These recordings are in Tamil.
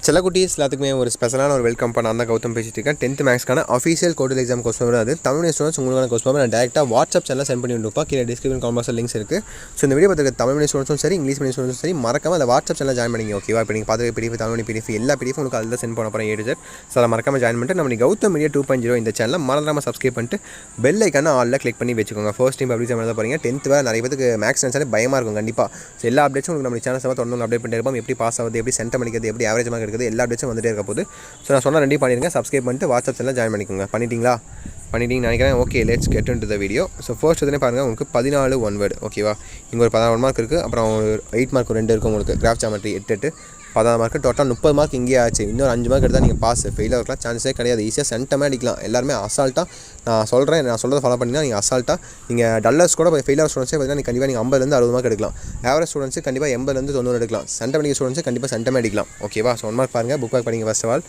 செல்லக்குட்டீஸ் எல்லாத்துக்குமே ஒரு ஸ்பெஷலான ஒரு வெல்கம் பண்ண அந்த கௌதம் பேசிட்டு இருக்கேன். 10th மேக்ஸ்க்கான அஃபீஷியல் கோர்டல் எக்ஸாம் கொஸ்டின் அது தமிழ் ஸ்டூடெண்ட்ஸ் உங்களுக்கான கொஸ்டின் நான் டேரெக்டாக வாட்ஸ்அப் சேனலில் சென்ட் பண்ணி விட்டுப்பா. கீழே டிஸ்கிரிப்ஷன் காமெண்ட்ஸில் லிங்க்ஸ் இருக்குது. ஸோ இந்த வீடியோ பார்த்துக்க தமிழ் மீடியம் ஸ்டூடெண்ட்ஸும் சரி இங்கிலீஷ் மீடியம் ஸ்டூடெண்ட்ஸும் சரி மறக்காம அந்த வாட்ஸ்அப் சேனல் ஜாயின் பண்ணிங்க. ஓகேவா? இப்போ நீங்கள் பார்த்து பிடிஎஃப் தமிழ் பிடிஎஃப் எல்லா பிடிஎஃப் உங்களுக்கு அதில் சென்ட் பண்ண போகிறேன் ஏடு சார். ஸோ அதை மறக்காம ஜாயின் பண்ணிட்டு நம்ம கௌதம் மீடியா 2.0 இந்த சேனலில் மறந்துடாமல் சப்ஸ்கிரைப் பண்ணிட்டு பெல் ஐக்கான ஆலில் கிளிக் பண்ணி வச்சுக்கோங்க. ஃபர்ஸ்ட் டைம் பப்ளிக் எக்ஸாம் எழுத போகிறீங்க. 10th வேறு நிறைய பேருக்கு மேக்ஸ் நினச்சாலே பயமாக இருக்கும் கண்டிப்பாக. ஸோ எல்லா அப்டேட்ஸும் உங்களுக்கு நம்ம சேனல் தொடர்ந்து அப்டேட் பண்ணிட்டு இருப்போம். எப்படி பாஸ் ஆகுது, எப்படி சென்டம் அடிக்கிறது, எப்படி ஆவரேஜ் மார்க் எடுக்கிறது எல்லா அப்டேட்ஸும் வந்துட்டே இருக்க போது. ஸோ நான் சொன்னால் ரெண்டையும் பண்ணிடுங்க. சப்ஸ்கிரைப் பண்ணிட்டு வாட்ஸ்அப் சேனலில் ஜாயின் பண்ணிக்கோங்க. பண்ணிட்டீங்கன்னு நினைக்கிறேன். Okay, let's get into the video. So first எதுனே பாருங்கள், உங்களுக்கு 14 ஒன் வேர்டு. ஓகேவா? இங்கே ஒரு 14 மார்க் இருக்குது. அப்புறம் ஒரு 8 மார்க் 2 இருக்குது உங்களுக்கு. Graph geometry 8 14 mark, total 30 mark இங்கே ஆச்சு. இன்னொரு 5 மார்க் எடுத்தால் நீங்கள் பாஸ். ஃபெயிலாக இருக்கலாம் சான்ஸே கிடையாது. ஈஸியாக சென்டமே அடிக்கலாம். எல்லாருமே அசால்ட்டாக நான் சொல்கிறத ஃபாலோ பண்ணிங்கன்னா நீங்கள் அசால்ட்டாக நீங்கள் டல்லர்ஸ் கூட ஃபெயிலாக ஸ்டூடெண்ட்ஸே பார்த்தீங்கன்னா நீங்கள் கண்டிப்பாக நீங்கள் 50 60 மார்க் எடுக்கலாம். ஆவரேஜ் ஸ்டூடெண்ட்ஸ் கண்டிப்பாக 80 90 எடுக்கலாம். சென்டம் அடிக்கிற ஸ்டூடெண்ட்ஸ் கண்டிப்பாக சென்டமே அடிக்கலாம். ஓகேவா? ஸோ 1 மார்க் பாருங்கள், புக் பேக் பண்ணிங்க. ஃபர்ஸ்ட் ஆஃப் ஆல்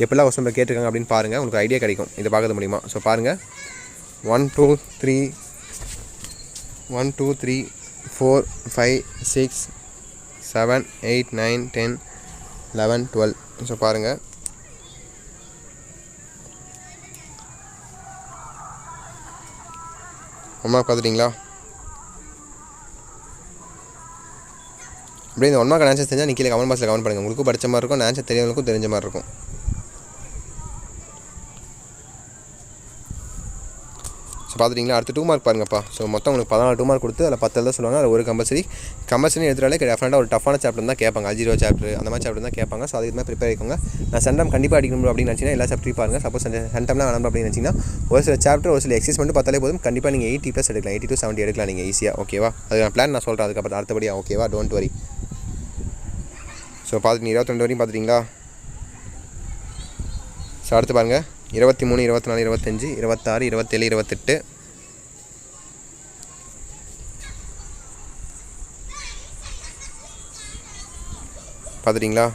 எப்படிலாம் கொஸ்டின் கேட்டிருக்காங்க அப்படின்னு பாருங்கள், உங்களுக்கு ஐடியா கிடைக்கும். இதை பார்க்க முடியுமா? ஸோ பாருங்கள், 1 2 3 4 5 6 7 8 9 10 11 12. ஸோ பாருங்கள், ஒன் மார்க் பார்த்துட்டிங்களா? அப்படியே இந்த ஒன் மார்க் ஆன்சர் தெரிஞ்சால் நீங்கள் கீழே கமெண்ட் பாக்ஸில் கமெண்ட் பண்ணுங்கள். உங்களுக்கும் படித்த மாதிரி இருக்கும், ஆன்சர் தெரியவங்களுக்கும் தெரிஞ்ச மாதிரி இருக்கும். ஸோ பார்த்துட்டிங்களா? அடுத்து 2 மார்க் பாருங்கப்பா. ஸோ மொத்தம் உங்களுக்கு 14 2 மார்க் கொடுத்து அதில் 10 தான் சொல்லுவாங்க. அதில் ஒரு கம்பல்சரி எடுத்துகிட்டாலே டெஃபரெண்டாக ஒரு டஃபான சாப்டர் தான் கேட்பாங்க. அல்ஜிப்ரா சாப்டர் அந்த மாதிரி சாப்டர் தான் கேட்பாங்க. ஸோ அதுக்கு தான் ப்ரிப்பேர் ஆகிக்கோங்க. நான் சென்டம் கண்டிப்பாக அடிக்கணும் அப்படின்னு நினச்சிங்கன்னா எல்லா சாப்டரையும் பாருங்கள். சப்போஸ் சென்டம்லாம் வேணும் அப்படின்னு நினச்சிங்கன்னா ஒரு சில சாப்டர் ஒரு சில எக்ஸசைஸ் மட்டும் பார்த்தாலே போதும். கண்டிப்பாக நீங்கள் 80+ எடுக்கலாம். 80 to 70 எடுக்கலாம் நீங்கள் ஈஸியாக. ஓகேவா? அதுக்கான பிளான் நான் சொல்கிறேன் அதுக்கப்புறம் அடுத்தபடியாக. ஓகேவா? Don't worry. ஸோ பார்த்துட்டு 22 வரையும் பார்த்துட்டிங்களா? ஸோ அடுத்து பாருங்கள், 23 24 25 26 27 28 பார்த்துட்டிங்களா?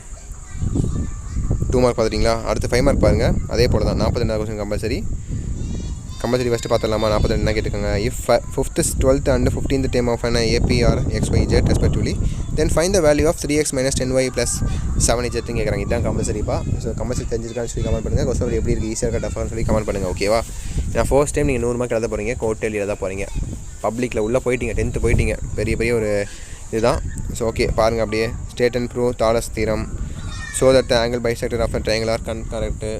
2 மார்க் பார்த்துட்டிங்களா? அடுத்து 5 மார்க் பாருங்கள். அதே போல் தான் 42 கொஸ்டின் கம்பல்சரி ஃபஸ்ட்டு பார்த்துடலாமா? 42 என்ன கேட்டுக்கோங்க. If 5th 12th and 15th term of an APR XYZ respectively, then find the value of 3x minus 10y plus 7z கேட்குறாங்க. இதுதான் கம்பல்சரிப்பா. ஸோ கம்பல்சரி தெரிஞ்சிருக்கான்னு சொல்லி கமெண்ட் பண்ணுங்கள். கொஸ்டின் எப்படி இருக்குது, ஈஸியாக இருக்கா டஃபான்னு சொல்லி கமெண்ட் பண்ணுங்கள். ஓகேவா? ஏன்னா ஃபர்ஸ்ட் டைம் நீங்கள் 100 மார்க் எழுத போகிறீங்க, கோர்ட்டில் எழுத போகிறீங்க. பப்ளிக்கில் உள்ளே போயிட்டீங்க, 10th போயிட்டீங்க. பெரிய ஒரு இதுதான். ஸோ ஓகே பாருங்கள், அப்படியே state and prove Thales theorem. So that angle bisector of a triangle are correct.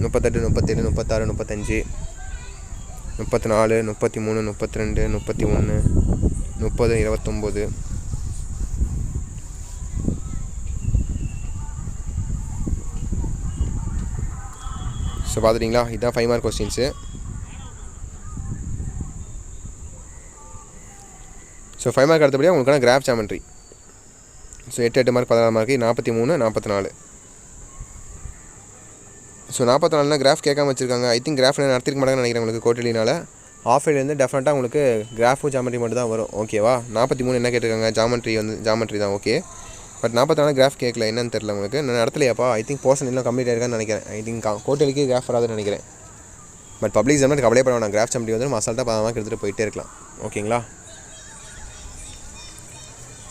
38 37 36 35 34 33 32 31 30 29. So பார்த்துட்டிங்களா? இதுதான் 5 மார்க் கொஸ்டின்ஸு. ஸோ 5 மார்க் அடுத்தபடியாக உங்களுக்கான graph geometry. So 8 mark 14 mark 43 44. So 44னா கிராஃப் கேட்காம வச்சுருக்காங்க. ஐ திங்க் கிராஃப் நடத்திருக்க மாட்டாங்கன்னு நினைக்கிறேன். உங்களுக்கு கோர்ட்டிலினால ஆஃப் இயர்லேருந்து டெஃபினட்டாக உங்களுக்கு கிராஃபும் ஜாமெட்ரி மட்டும் தான் வரும். ஓகேவா? 43 என்ன கேட்டிருக்காங்க? ஜாமெட்ரி தான். ஓகே, பட் 44 கிராஃப் கேட்கல. என்னன்னு தெரில உங்களுக்கு. நான் நடத்தலையாப்பா. ஐ திங்க் போர்ஷன் எல்லாம் கம்ப்ளீட் ஆயிருக்கான்னு நினைக்கிறேன். ஐ திங்க் கோர்ட்டிலுக்கு கிராஃப் வராதுன்னு நினைக்கிறேன். பட் பப்ளிக் எக்ஸாம் கவலையே பண்ண வேணாம். கிராஃப் ஜாமெட்ரி வந்து மசால்ட்டாக 10 மார்க் எடுத்துகிட்டு போயிட்டே இருக்கலாம். ஓகேங்களா?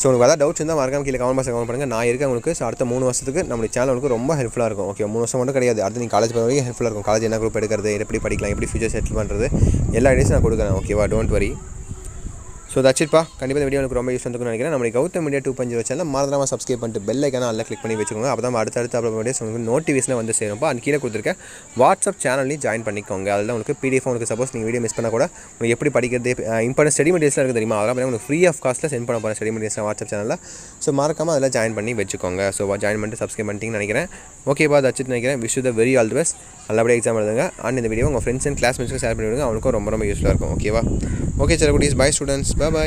ஸோ உங்களுக்கு அதாவது டவுட்ஸ் இருந்தால் மறக்காம கீழே கமெண்ட் பாக்ஸில் கமெண்ட் பண்ணுங்கள். நான் இருக்கேன் உங்களுக்கு. ஸோ அடுத்த 3 வருஷத்துக்கு நம்ம சேனல் உங்களுக்கு ரொம்ப ஹெல்ப்ஃபுல்லாக இருக்கும். ஓகே, 3 வருஷம் மட்டும் கிடையாது. அடுத்து நீங்கள் காலேஜ் போகிற வரைக்கும் ஹெல்ப்ஃபுல்லாக இருக்கும். காலேஜ் என்ன குரூப் எடுக்கிறது, எப்படி படிக்கலாம், எப்படி ஃபியூச்சர் செட்டில் பண்ணுறது, எல்லா ஐடியாஸும் நான் கொடுக்குறேன். ஓகேவா? Don't worry. ஸோ தட்ஸ்இட்ப்பா. கண்டிப்பாக இந்த வீடியோ எனக்கு ரொம்ப யூஸ் இருக்குன்னு நினைக்கிறேன். நம்ம கௌதம் மீடியா 2.0 சேனல் மறந்துடாமல் சப்ஸ்கிரைப் பண்ணிட்டு பெல் ஐக்கான அதில் கிளிக் பண்ணி வச்சுக்கோங்க. அப்போ தான் அடுத்தடுத்து அப்லோட் வீடியோஸ் உங்களுக்கு நோட்டிஃபிகேஷன் வந்து சேரும்ப்பா. அந்த கீழே கொடுத்துருக்கேன் வாட்ஸ்அப் சேனல்லையும் ஜாயின் பண்ணிக்கோங்க. அதில் உங்களுக்கு PDF உங்களுக்கு சப்போஸ் நீங்கள் வீடியோ மிஸ் பண்ணால் கூட உங்களுக்கு எப்படி படிக்கிறது இம்பார்ட்டன்ட் ஸ்டடி மெட்டீரியல்ஸ்லாம் இருக்குது தெரியுமா? அதெல்லாம் உங்களுக்கு ஃப்ரீ ஆஃப் காஸ்ட்டில் சென்ட் பண்ண போகிறேன் ஸ்டடி மெட்டீரியல்ஸ் வாட்ஸ்அப் சேனலில். ஸோ மறக்காமல் அதில் ஜாயின் பண்ணி வச்சுக்கோங்க. ஸோ ஜாயின் பண்ணிட்டு சப்ஸ்கிரைப் பண்ணிட்டீங்கன்னு நினைக்கிறேன். ஓகேப்பா, தட்ஸ்இட் நினைக்கிறேன். Wish you the very all the best. நல்லபடியாக எக்ஸாம் எழுதுங்க. அண்ட் இந்த வீடியோ உங்கள் ஃப்ரெண்ட்ஸ் அண்ட் கிளாஸ்மேட்ஸ்க்கு ஷேர் பண்ணி விடுங்க. அவனுக்கும் ரொம்ப யூஸ்ஃபுல்லாக இருக்கும். ஓகேவா? ஓகே செல்லக்குட்டீஸ், பை ஸ்டூடெண்ட்ஸ், பை.